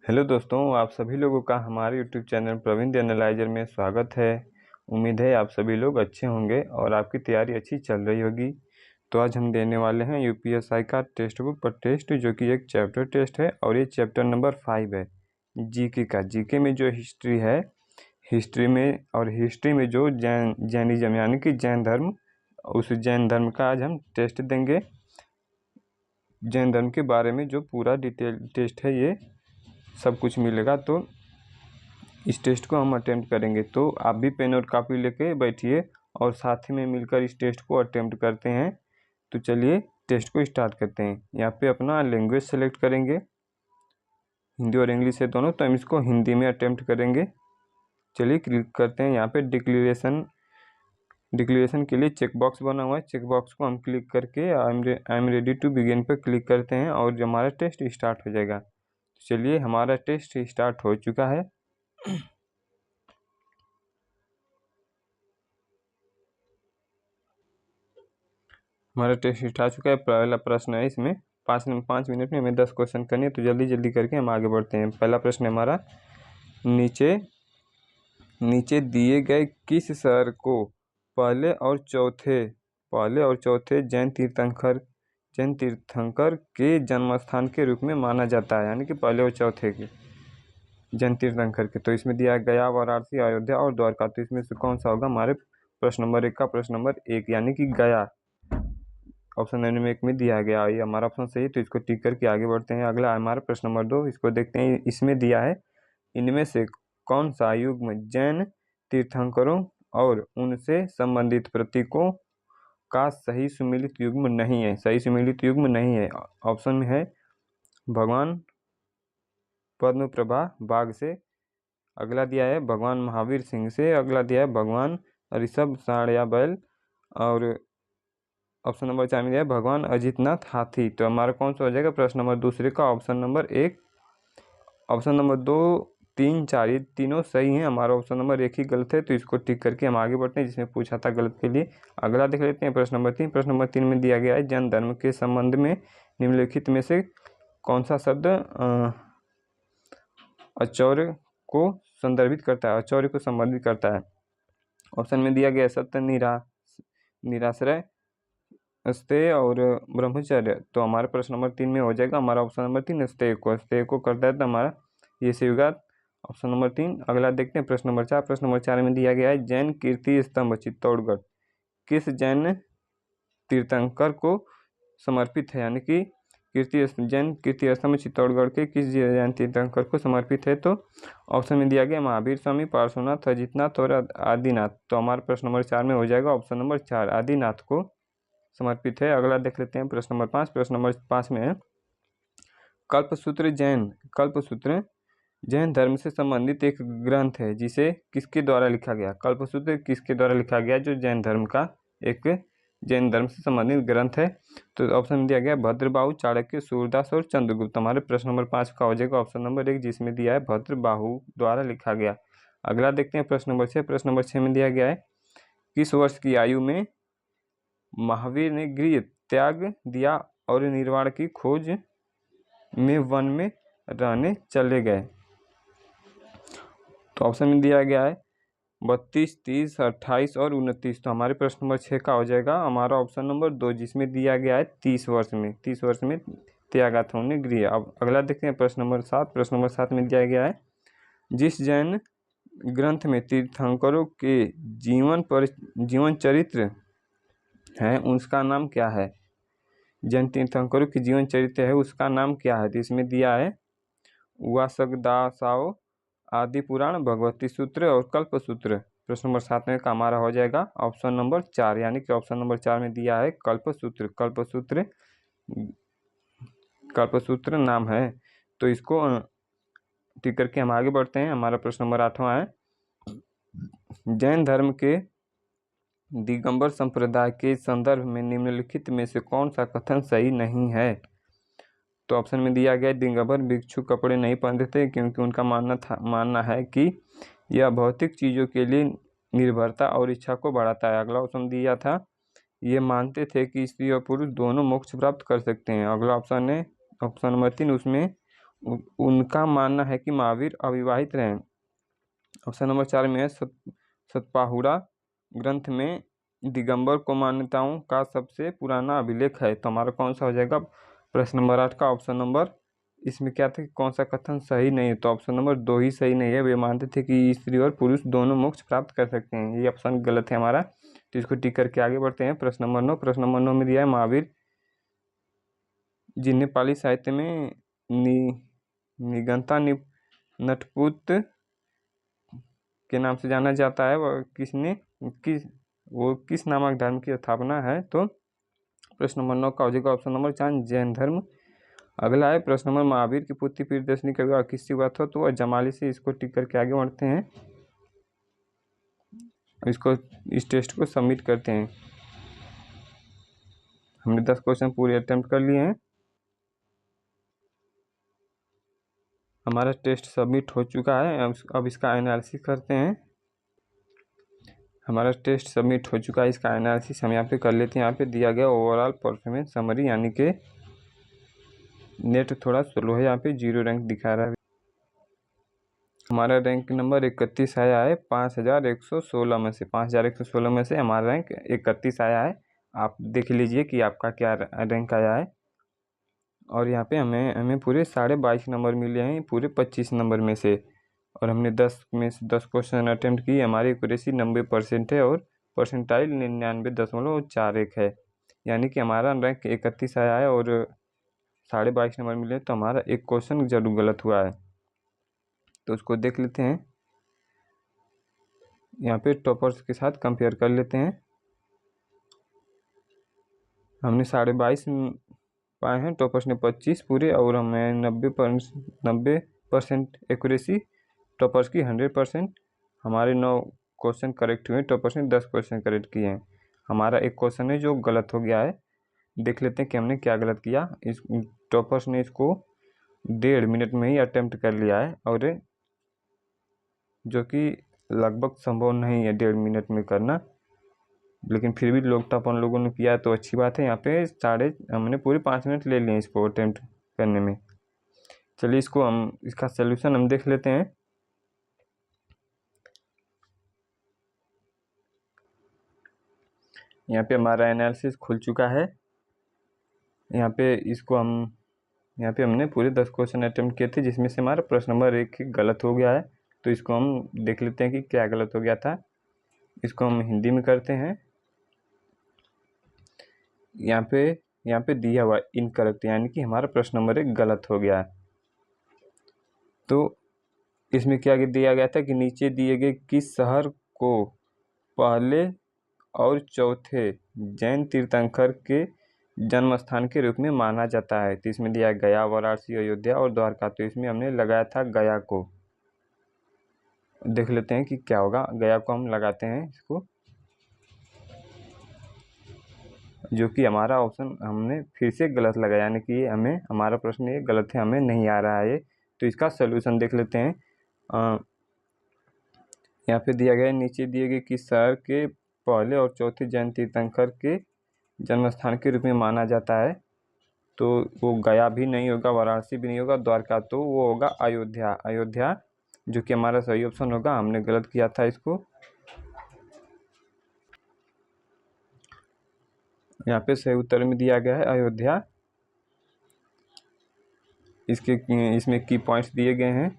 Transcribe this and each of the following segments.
Hello दोस्तों, आप सभी लोगों का हमारे YouTube channel Praveen the analyser में स्वागत है। उम्मीद है आप सभी लोग अच्छे होंगे और आपकी तैयारी अच्छी चल रही होगी। तो आज हम देने वाले हैं यूपीएसआई का टेस्ट बुक पर टेस्ट, जो कि एक चैप्टर टेस्ट है और ये चैप्टर नंबर 5 है जीके का। जीके में जो हिस्ट्री है, हिस्ट्री में जो जैनिज्म यानी कि जैन धर्म, उस जैन धर्म का आज हम टेस्ट देंगे। जैन धर्म के बारे में जो पूरा डिटेल टेस्ट है, ये सब कुछ मिलेगा। तो इस टेस्ट को हम अटेम्प्ट करेंगे, तो आप भी पेन और कॉपी लेके बैठिए और साथ ही में मिलकर इस टेस्ट को अटेम्प्ट करते हैं। तो चलिए टेस्ट को स्टार्ट करते हैं। यहाँ पे अपना लैंग्वेज सेलेक्ट करेंगे, हिंदी और इंग्लिश है दोनों, तो हम इसको हिंदी में अटेम्प्ट करेंगे। चलिए क्लिक करते हैं। यहाँ पे डिक्लेरेशन के लिए चेक बॉक्स बना हुआ है, चेक बॉक्स को हम क्लिक करके I am ready to begin पे क्लिक करते हैं और हमारा टेस्ट स्टार्ट हो जाएगा। चलिए हमारा टेस्ट स्टार्ट हो चुका है। हमारा टेस्ट स्टार्ट चुका है। पहला प्रश्न है, इसमें 5 मिनट में हमें 10 क्वेश्चन करने हैं, तो जल्दी जल्दी करके हम आगे बढ़ते हैं। पहला प्रश्न है हमारा, नीचे दिए गए किस शहर को पहले और चौथे जैन तीर्थंकर के जन्म स्थान के रूप में माना जाता है, यानी कि पहले और चौथे के जैन तीर्थंकर के। तो इसमें दिया गया वाराणसी, अयोध्या और द्वारका। तो इसमें से कौन सा होगा? हमारे प्रश्न नंबर 1 का प्रश्न नंबर 1 यानी कि गया, ऑप्शन नंबर 1 में दिया गया। ये हमारा ऑप्शन सही है, तो इसको टिक करके आगे बढ़ते हैं। अगला हमारा प्रश्न नंबर 2, इसको देखते हैं। इसमें दिया है, इनमें से कौन सा युग्म जैन तीर्थंकरों और उनसे संबंधित प्रतीकों का सही सुमेलित युग्म नहीं है? सही सुमेलित युग्म नहीं है। ऑप्शन में है भगवान पद्मप्रभा बाग से, अगला दिया है भगवान महावीर सिंह से, अगला दिया है भगवान ऋषभ साड़िया बैल, और ऑप्शन नंबर 4 में दिया है भगवान अजितनाथ हाथी। तो हमारा कौन सा हो जाएगा? प्रश्न नंबर दूसरे का ऑप्शन नंबर 1। ऑप्शन नंबर 2, 3, 4 ये तीनों सही हैं। हमारा ऑप्शन नंबर 1 ही गलत है, तो इसको टिक करके हम आगे बढ़ते हैं, जिसमें पूछा था गलत के लिए। अगला देख लेते हैं प्रश्न नंबर 3। प्रश्न नंबर 3 में दिया गया है, जैन धर्म के संबंध में निम्नलिखित में से कौन सा शब्द आचार्य को संदर्भित करता है, आचार्य को संबंधित करता है? ऑप्शन में दिया गया सत्य, निराश्रय, स्तेय और ब्रह्मचर्य। तो हमारे प्रश्न नंबर 3 में हो जाएगा हमारा ऑप्शन नंबर 3 स्तेय को करता है, तो हमारा ये सही होगा ऑप्शन नंबर 3। अगला देखते हैं प्रश्न नंबर 4। प्रश्न नंबर 4 में दिया गया है, जैन कीर्ति स्तंभ चित्तौड़गढ़ किस जैन तीर्थंकर को समर्पित है, यानी कि जैन कीर्ति स्तंभ चित्तौड़गढ़ के किस जैन तीर्थंकर को समर्पित है? तो ऑप्शन में दिया गया महावीर स्वामी, पार्श्वनाथ, अजितनाथ और आदिनाथ। तो हमारे प्रश्न नंबर 4 में हो जाएगा ऑप्शन नंबर 4, आदिनाथ को समर्पित है। अगला देख लेते हैं प्रश्न नंबर 5। प्रश्न नंबर 5 में है, कल्पसूत्र जैन धर्म से संबंधित एक ग्रंथ है, जिसे किसके द्वारा लिखा गया? कल्पसूत्र किसके द्वारा लिखा गया, जो जैन धर्म का एक जैन धर्म से संबंधित ग्रंथ है? तो ऑप्शन दिया गया भद्रबाहु, चाणक्य, सूरदास और चंद्रगुप्त। हमारे प्रश्न नंबर 5 का हो जाएगा ऑप्शन नंबर 1, जिसमें दिया है भद्रबाहु द्वारा लिखा गया। अगला देखते हैं प्रश्न नंबर 6। प्रश्न नंबर 6 में दिया गया है, किस वर्ष की आयु में महावीर ने गृह त्याग दिया और निर्वाण की खोज में वन में रहने चले गए? तो ऑप्शन में दिया गया है 32, 30, 28 और 29। तो हमारे प्रश्न नंबर 6 का हो जाएगा हमारा ऑप्शन नंबर 2, जिसमें दिया गया है 30 वर्ष में त्यागा था उन्हें गृह। अब अगला देखते हैं प्रश्न नंबर 7। प्रश्न नंबर 7 में दिया गया है, जिस जैन ग्रंथ में तीर्थंकरों के जीवन चरित्र है, उसका नाम क्या है? जैन तीर्थंकरों की जीवन चरित्र है, उसका नाम क्या है? तो इसमें दिया है वासगदासाओ, आदि पुराण, भगवती सूत्र और कल्प सूत्र। प्रश्न नंबर 7 में का हमारा हो जाएगा ऑप्शन नंबर 4, यानी कि ऑप्शन नंबर 4 में दिया है कल्पसूत्र नाम है। तो इसको टिक करके हम आगे बढ़ते हैं। हमारा प्रश्न नंबर 8वां है, जैन धर्म के दिगंबर संप्रदाय के संदर्भ में निम्नलिखित में से कौन सा कथन सही नहीं है? तो ऑप्शन में दिया गया, दिगंबर भिक्षु कपड़े नहीं पहनते थे, क्योंकि उनका मानना है कि यह भौतिक चीज़ों के लिए निर्भरता और इच्छा को बढ़ाता है। अगला ऑप्शन दिया था, ये मानते थे कि स्त्री और पुरुष दोनों मोक्ष प्राप्त कर सकते हैं। अगला ऑप्शन है ऑप्शन नंबर 3, उसमें उनका मानना है कि महावीर अविवाहित रहे। ऑप्शन नंबर 4 में है सतपाहुड़ा ग्रंथ में दिगंबर को मान्यताओं का सबसे पुराना अभिलेख है। तो हमारा कौन सा हो जाएगा प्रश्न नंबर 8 का ऑप्शन नंबर। इसमें क्या था कि कौन सा कथन सही नहीं है, तो ऑप्शन नंबर 2 ही सही नहीं है। वे मानते थे कि स्त्री और पुरुष दोनों मोक्ष प्राप्त कर सकते हैं, ये ऑप्शन गलत है हमारा। तो इसको टिक करके आगे बढ़ते हैं। प्रश्न नंबर 9, प्रश्न नंबर 9 में दिया है महावीर जिन्हें पाली साहित्य में निगंता नटपुत के नाम से जाना जाता है, वह किस नामक धर्म की स्थापना है। तो प्रश्न नंबर 9 का हो जाएगा ऑप्शन नंबर 4 जैन धर्म। अगला है प्रश्न नंबर महावीर की पुत्री प्रियदर्शनी का विवाह किससे हुआ था, तो वह जमाली से। इसको टिक करके आगे बढ़ते हैं, इसको इस टेस्ट को सबमिट करते हैं। हमने 10 क्वेश्चन पूरे अटेम्प्ट कर लिए हैं। हमारा टेस्ट सबमिट हो चुका है। अब इसका एनालिसिस करते हैं। हमारा टेस्ट सबमिट हो चुका है, इसका एनालिसिस हम यहाँ पे कर लेते हैं। यहाँ पे दिया गया ओवरऑल परफॉर्मेंस समरी, यानी कि नेट थोड़ा स्लो है, यहाँ पे 0 रैंक दिखा रहा है। हमारा रैंक नंबर 31 आया है 5116 में से। 5116 में से हमारा रैंक 31 आया है। आप देख लीजिए कि आपका क्या रैंक आया है। और यहाँ पे हमें पूरे 22.5 नंबर मिले हैं पूरे 25 नंबर में से। और हमने 10 में से 10 क्वेश्चन अटेम्प्ट किए। हमारी एक्यूरेसी 90% है और परसेंटाइल 99.41 है, यानी कि हमारा रैंक 31 आया है और 22.5 नंबर मिले। तो हमारा एक क्वेश्चन जरूर गलत हुआ है, तो उसको देख लेते हैं। यहाँ पे टॉपर्स के साथ कंपेयर कर लेते हैं। हमने 22.5 पाए हैं, टॉपर्स ने 25 पूरे, और हमें 90% एक्यूरेसी, टॉपर्स की 100%। हमारे 9 क्वेश्चन करेक्ट हुए, टॉपर्स ने 10 क्वेश्चन करेक्ट किए हैं। हमारा एक क्वेश्चन है जो गलत हो गया है। देख लेते हैं कि हमने क्या गलत किया। इस टॉपर्स ने इसको 1.5 मिनट में ही अटेम्प्ट कर लिया है, और जो कि लगभग संभव नहीं है 1.5 मिनट में करना, लेकिन फिर भी लोग अपन लोगों ने किया तो अच्छी बात है। यहाँ पे हमने पूरे 5 मिनट ले लिए इसको अटेम्प्ट करने में। चलिए इसका सोल्यूशन हम देख लेते हैं। यहाँ पे हमारा एनालिसिस खुल चुका है। यहाँ पे हमने पूरे 10 क्वेश्चन अटेम्प्ट किए थे, जिसमें से हमारा प्रश्न नंबर 1 गलत हो गया है। तो इसको हम देख लेते हैं कि क्या गलत हो गया था। इसको हम हिंदी में करते हैं। यहाँ पे दिया हुआ इनकरेक्ट, यानी कि हमारा प्रश्न नंबर 1 गलत हो गया है। तो इसमें क्या दिया गया था कि नीचे दिए गए किस शहर को पहले और चौथे जैन तीर्थंकर के जन्म स्थान के रूप में माना जाता है। तो इसमें दिया गया वाराणसी, अयोध्या और द्वारका। तो इसमें हमने लगाया था गया को। देख लेते हैं कि क्या होगा। गया को हम लगाते हैं इसको, जो कि हमारा ऑप्शन हमने फिर से गलत लगाया, यानी कि हमारा प्रश्न ये गलत है, हमें नहीं आ रहा है। तो इसका सोल्यूशन देख लेते हैं। यहाँ पे दिया गया नीचे दिए गए किस शहर के पहले और चौथे जैन तीर्थंकर के जन्म स्थान के रूप में माना जाता है। तो वो गया भी नहीं होगा, वाराणसी भी नहीं होगा, द्वारका, तो वो होगा अयोध्या, जो कि हमारा सही ऑप्शन होगा। हमने गलत किया था इसको। यहाँ पे सही उत्तर में दिया गया है अयोध्या। इसमें की पॉइंट्स दिए गए हैं,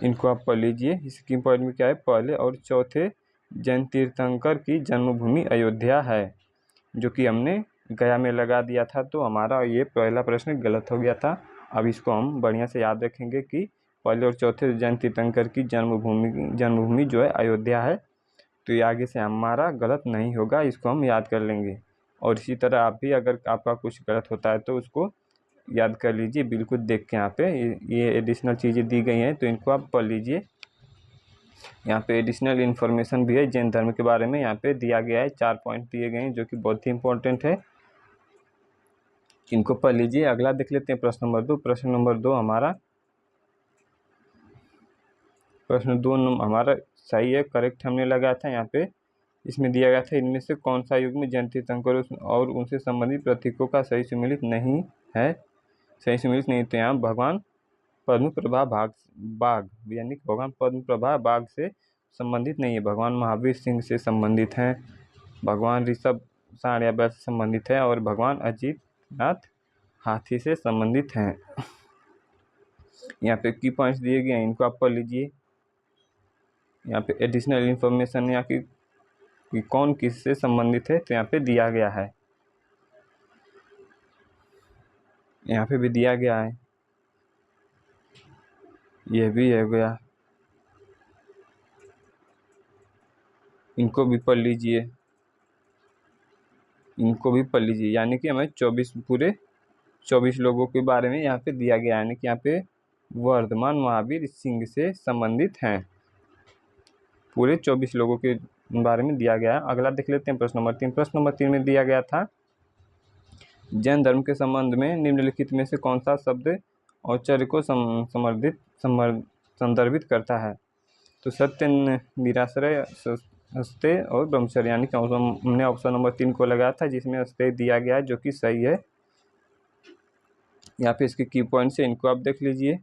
इनको आप पढ़ लीजिए। इस की पॉइंट में क्या है, पहले और चौथे जैन तीर्थंकर की जन्मभूमि अयोध्या है, जो कि हमने गया में लगा दिया था। तो हमारा ये पहला प्रश्न गलत हो गया था। अब इसको हम बढ़िया से याद रखेंगे कि पहले और चौथे जैन तीर्थंकर की जन्मभूमि जो है अयोध्या है। तो ये आगे से हमारा गलत नहीं होगा, इसको हम याद कर लेंगे। और इसी तरह आप भी अगर आपका कुछ गलत होता है तो उसको याद कर लीजिए, बिल्कुल देख के। यहाँ पे ये एडिशनल चीज़ें दी गई हैं, तो इनको आप पढ़ लीजिए। यहाँ पे एडिशनल इन्फॉर्मेशन भी है जैन धर्म के बारे में, यहाँ पे दिया गया है। 4 पॉइंट दिए गए हैं, जो कि बहुत ही इंपॉर्टेंट है, इनको पढ़ लीजिए। अगला देख लेते हैं प्रश्न नंबर 2। प्रश्न नंबर 2 हमारा हमारा सही है, करेक्ट हमने लगाया था। यहाँ पे इसमें दिया गया था इनमें से कौन सा युग में जैन तीर्थंकर और उनसे संबंधित प्रतीकों का सही सुमेलित नहीं है। तो यहाँ भगवान पद्म प्रभा बाघ यानी कि भगवान पद्म प्रभा बाघ से संबंधित नहीं है, भगवान महावीर सिंह से संबंधित हैं, भगवान ऋषभ साण या बैल से संबंधित है और भगवान अजीत नाथ हाथी से संबंधित हैं। यहाँ पे की पॉइंट्स दिए गए हैं, इनको आप पढ़ लीजिए। यहाँ पे एडिशनल इन्फॉर्मेशन या कि कौन किससे संबंधित है तो यहाँ पे दिया गया है, यहाँ पे भी दिया गया है, ये भी हो गया, इनको भी पढ़ लीजिए, इनको भी पढ़ लीजिए। यानी कि हमें 24 लोगों के बारे में यहाँ पे दिया गया है, यानी कि यहाँ पे वर्धमान महावीर सिंह से संबंधित हैं, पूरे 24 लोगों के बारे में दिया गया है। अगला देख लेते हैं प्रश्न नंबर 3। प्रश्न नंबर 3 में दिया गया था, जैन धर्म के संबंध में निम्नलिखित में से कौन सा शब्द औचित्य को संदर्भित करता है? तो सत्य, निराश्रय, अस्तेय और ब्रह्मचर्य, यानी कि हमने ऑप्शन नंबर 3 को लगाया था जिसमें अस्तेय दिया गया है, जो कि सही है। यहाँ पे इसके की पॉइंट्स है, इनको आप देख लीजिए,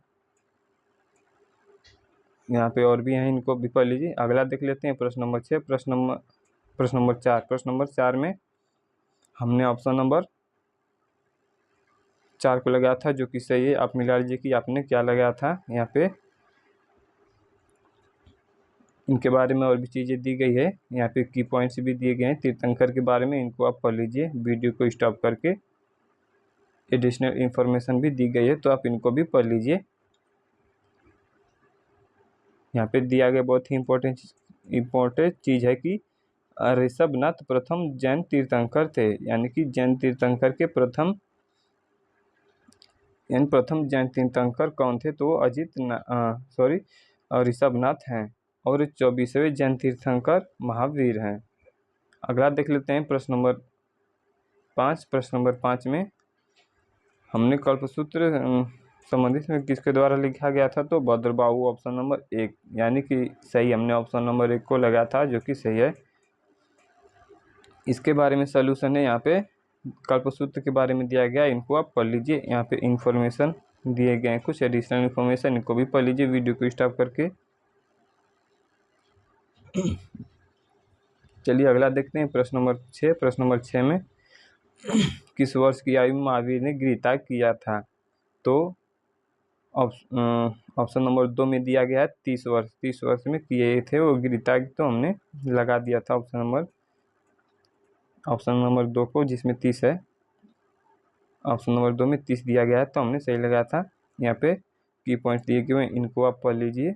यहाँ पे और भी हैं, इनको भी पढ़ लीजिए। अगला देख लेते हैं प्रश्न नंबर 6। प्रश्न नंबर 4। प्रश्न नंबर 4 में हमने ऑप्शन नंबर 4 को लगाया था, जो कि सही है। आप मिला लीजिए कि आपने क्या लगाया था। यहाँ पे इनके बारे में और भी चीज़ें दी गई है, यहाँ पे की पॉइंट्स भी दिए गए हैं तीर्थंकर के बारे में, इनको आप पढ़ लीजिए वीडियो को स्टॉप करके। एडिशनल इन्फॉर्मेशन भी दी गई है, तो आप इनको भी पढ़ लीजिए। यहाँ पे दिया गया बहुत ही इम्पोर्टेंट चीज़ है कि ऋषभनाथ प्रथम जैन तीर्थंकर थे, यानी कि जैन तीर्थंकर के प्रथम जैन तीर्थंकर कौन थे? तो ऋषभनाथ हैं और 24वें जैन तीर्थंकर महावीर हैं। अगला देख लेते हैं प्रश्न नंबर 5। प्रश्न नंबर 5 में हमने कल्पसूत्र संबंधित में किसके द्वारा लिखा गया था? तो भद्रबाहु, ऑप्शन नंबर 1, यानी कि सही, हमने ऑप्शन नंबर 1 को लगाया था, जो कि सही है। इसके बारे में सलूशन है, यहाँ पे कल्पसूत्र के बारे में दिया गया है, इनको आप पढ़ लीजिए। यहाँ पे इन्फॉर्मेशन दिए गए हैं, कुछ एडिशनल इन्फॉर्मेशन, इनको भी पढ़ लीजिए वीडियो को स्टॉप करके। चलिए अगला देखते हैं प्रश्न नंबर 6। प्रश्न नंबर 6 में किस वर्ष की आयु में महावीर ने गृहत्याग किया था? तो ऑप्शन नंबर 2 में दिया गया है 30 वर्ष। 30 वर्ष में किए थे वो गृहत्याग, तो हमने लगा दिया था ऑप्शन नंबर 2 को, जिसमें 30 है। ऑप्शन नंबर 2 में 30 दिया गया है, तो हमने सही लगाया था। यहाँ पे की पॉइंट्स दिए गए हैं, इनको आप पढ़ लीजिए।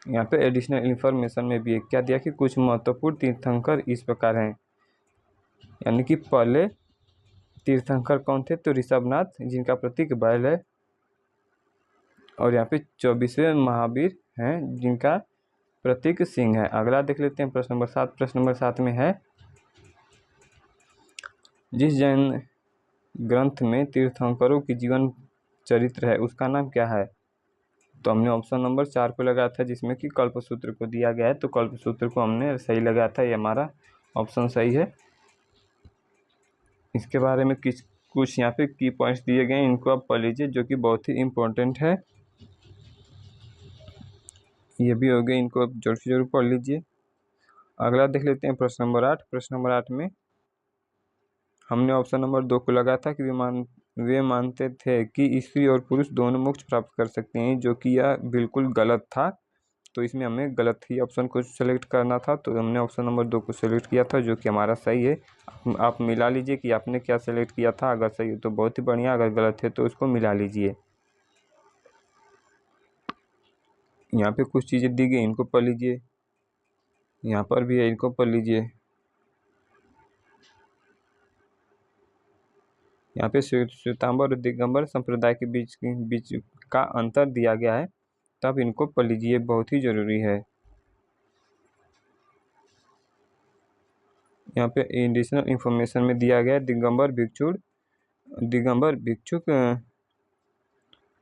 यहाँ पे एडिशनल इन्फॉर्मेशन में भी क्या दिया कि कुछ महत्वपूर्ण तीर्थंकर इस प्रकार हैं, यानी कि पहले तीर्थंकर कौन थे? तो ऋषभनाथ, जिनका प्रतीक बैल है, और यहाँ पे 24वें महावीर हैं, जिनका प्रतीक सिंह है। अगला देख लेते हैं प्रश्न नंबर 7। प्रश्न नंबर 7 में है, जिस जैन ग्रंथ में तीर्थंकरों की जीवन चरित्र है उसका नाम क्या है? तो हमने ऑप्शन नंबर 4 को लगाया था, जिसमें कि कल्पसूत्र को दिया गया है, तो कल्पसूत्र को हमने सही लगाया था, ये हमारा ऑप्शन सही है। इसके बारे में कुछ यहाँ पे की पॉइंट्स दिए गए हैं, इनको आप पढ़ लीजिए, जो कि बहुत ही इम्पोर्टेंट है। ये भी हो गए, इनको आप जरूर से जरूर पढ़ लीजिए। अगला देख लेते हैं प्रश्न नंबर 8। प्रश्न नंबर 8 में हमने ऑप्शन नंबर 2 को लगाया था कि वे मानते थे कि स्त्री और पुरुष दोनों मोक्ष प्राप्त कर सकते हैं, जो कि यह बिल्कुल गलत था। तो इसमें हमें गलत ही ऑप्शन को सेलेक्ट करना था, तो हमने ऑप्शन नंबर 2 को सेलेक्ट किया था, जो कि हमारा सही है। आप मिला लीजिए कि आपने क्या सेलेक्ट किया था, अगर सही हो तो बहुत ही बढ़िया, अगर गलत है तो उसको मिला लीजिए। यहाँ पे कुछ चीज़ें दी गई, इनको पढ़ लीजिए, यहाँ पर भी है, इनको पढ़ लीजिए। यहाँ पे श्वेतांबर और दिगंबर संप्रदाय के बीच का अंतर दिया गया है, तब इनको पढ़ लीजिए, बहुत ही ज़रूरी है। यहाँ पे एडिशनल इन्फॉर्मेशन में दिया गया है, दिगंबर भिक्षुक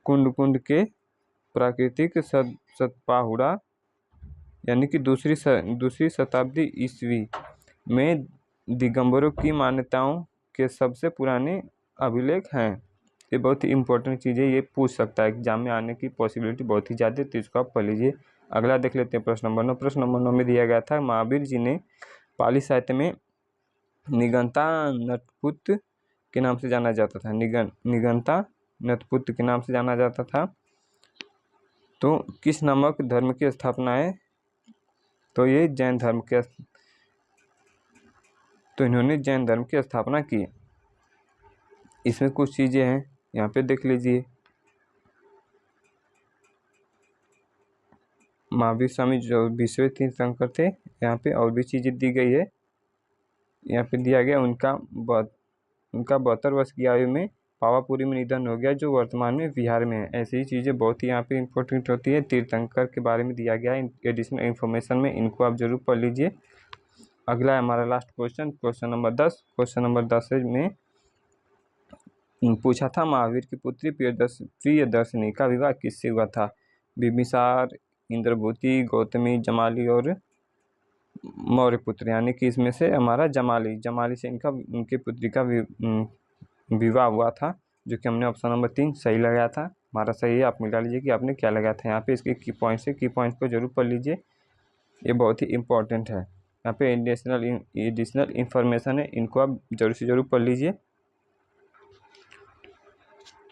कुंड के प्राकृतिक सतपाहुड़ा, यानी कि दूसरी शताब्दी ईस्वी में दिगंबरों की मान्यताओं के सबसे पुराने अभिलेख हैं। ये बहुत ही इंपॉर्टेंट चीज़ है, ये पूछ सकता है एग्जाम में आने की पॉसिबिलिटी बहुत ही ज़्यादा है, तो इसको आप पढ़ लीजिए। अगला देख लेते हैं प्रश्न नंबर 9। प्रश्न नंबर 9 में दिया गया था, महावीर जी ने पाली साहित्य में निगंता नटपुत के नाम से जाना जाता था। निगंता नटपुत के नाम से जाना जाता था, तो किस नामक धर्म की स्थापना है? तो ये जैन धर्म के, तो इन्होंने जैन धर्म की स्थापना की। इसमें कुछ चीज़ें हैं, यहाँ पे देख लीजिए। महावीर स्वामी जो 20वें तीर्थंकर थे, यहाँ पे और भी चीज़ें दी गई है। यहाँ पे दिया गया उनका 72 वर्ष की आयु में पावापुरी में निधन हो गया, जो वर्तमान में बिहार में है। ऐसी ही चीज़ें बहुत ही यहाँ पे इंपॉर्टेंट होती है। तीर्थंकर के बारे में दिया गया है एडिशनल इन्फॉर्मेशन में, इनको आप जरूर पढ़ लीजिए। अगला है हमारा last question, question number 10। Question number 10 में पूछा था, महावीर की पुत्री प्रियदर्शनी का विवाह किससे हुआ था? बिंबिसार, इंद्रभूति, गौतमी, जमाली और मौर्यपुत्र, यानी कि इसमें से हमारा जमाली से उनके पुत्री का विवाह हुआ था, जो कि हमने ऑप्शन नंबर 3 सही लगाया था। हमारा सही है, आप मिला लीजिए कि आपने क्या लगाया था। यहाँ पे इसके की पॉइंट्स है, की पॉइंट्स को जरूर पढ़ लीजिए, ये बहुत ही इंपॉर्टेंट है। यहाँ पे एडिशनल इंफॉर्मेशन है, इनको आप जरूर से जरूर पढ़ लीजिए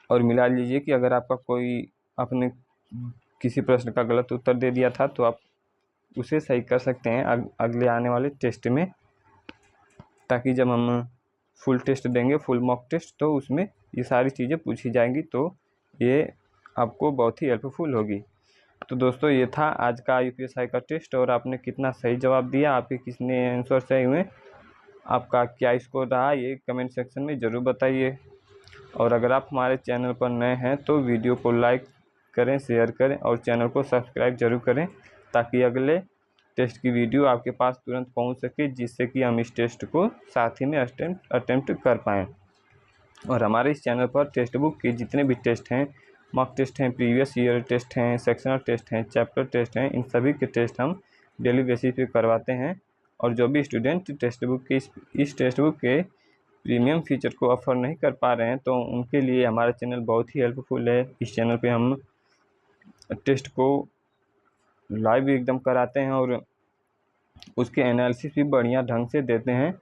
और मिला लीजिए कि अगर आपका कोई आपने किसी प्रश्न का गलत उत्तर दे दिया था तो आप उसे सही कर सकते हैं अगले आने वाले टेस्ट में, ताकि जब हम फुल टेस्ट देंगे, फुल मॉक टेस्ट, तो उसमें ये सारी चीज़ें पूछी जाएंगी, तो ये आपको बहुत ही हेल्पफुल होगी। तो दोस्तों, ये था आज का यूपीएससी का टेस्ट, और आपने कितना सही जवाब दिया, आपके कितने आंसर सही हुए, आपका क्या स्कोर रहा, ये कमेंट सेक्शन में ज़रूर बताइए। और अगर आप हमारे चैनल पर नए हैं तो वीडियो को लाइक करें, शेयर करें और चैनल को सब्सक्राइब जरूर करें, ताकि अगले टेस्ट की वीडियो आपके पास तुरंत पहुंच सके, जिससे कि हम इस टेस्ट को साथ ही में अटेम्प्ट कर पाएँ। और हमारे इस चैनल पर टेक्स्ट बुक के जितने भी टेस्ट हैं, मॉक टेस्ट हैं, प्रीवियस ईयर टेस्ट हैं, सेक्शनल टेस्ट हैं, चैप्टर टेस्ट हैं, इन सभी के टेस्ट हम डेली बेसिस पे करवाते हैं। और जो भी स्टूडेंट टेक्स्ट बुक के इस टेक्स्ट बुक के प्रीमियम फीचर को ऑफर नहीं कर पा रहे हैं, तो उनके लिए हमारा चैनल बहुत ही हेल्पफुल है। इस चैनल पे हम टेस्ट को लाइव एकदम कराते हैं और उसके एनालिसिस भी बढ़िया ढंग से देते हैं।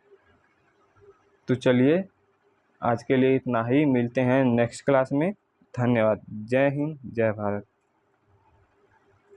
तो चलिए, आज के लिए इतना ही, मिलते हैं नेक्स्ट क्लास में। धन्यवाद। जय हिंद, जय भारत।